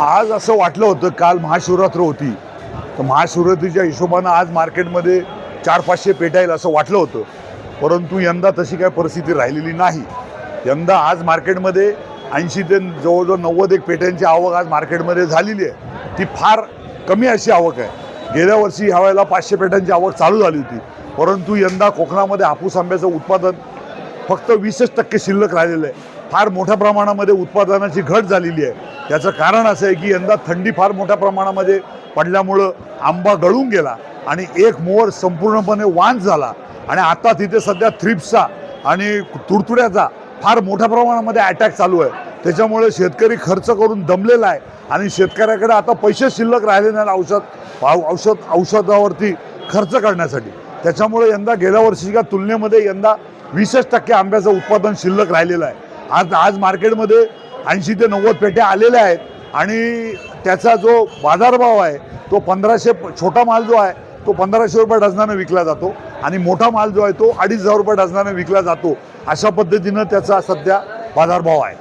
आज असं वाटलं होतं, काल महाशिवरात्र होती, तर महाशिवरात्रीच्या हिशोबानं आज मार्केटमध्ये 400-500 पेट्या येईल असं वाटलं होतं. परंतु यंदा तशी काही परिस्थिती राहिलेली नाही. यंदा आज मार्केटमध्ये 80 ते जवळजवळ 90 पेट्यांची आवक आज मार्केटमध्ये झालेली आहे. ती फार कमी अशी आवक आहे. गेल्या वर्षी ह्या वेळेला 500 पेट्यांची आवक चालू झाली होती. परंतु यंदा कोकणामध्ये हापूस आंब्याचं उत्पादन फक्त 20% शिल्लक राहिलेलं आहे. फार मोठ्या प्रमाणामध्ये उत्पादनाची घट झालेली आहे. याचं कारण असं आहे की यंदा थंडी फार मोठ्या प्रमाणामध्ये पडल्यामुळं आंबा गळून गेला आणि एक मोहर संपूर्णपणे वांझ झाला आणि आता तिथे सध्या थ्रिप्सचा आणि तुडतुड्याचा फार मोठ्या प्रमाणामध्ये अटॅक चालू आहे. त्याच्यामुळे शेतकरी खर्च करून दमलेला आहे आणि शेतकऱ्याकडे आता पैसे शिल्लक राहिले नाही औषधावरती खर्च करण्यासाठी. त्याच्यामुळे यंदा गेल्या वर्षीच्या तुलनेमध्ये यंदा 20% आंब्याचं उत्पादन शिल्लक राहिलेलं आहे. आज मार्केटमध्ये 80 ते 90 पेट्या आलेल्या आहेत आणि त्याचा जो बाजारभाव आहे तो 1500, छोटा माल जो आहे तो 1500 रुपये डझनाने विकला जातो आणि मोठा माल जो आहे तो 2500 रुपये डझनाने विकला जातो. अशा पद्धतीनं त्याचा सध्या बाजारभाव आहे.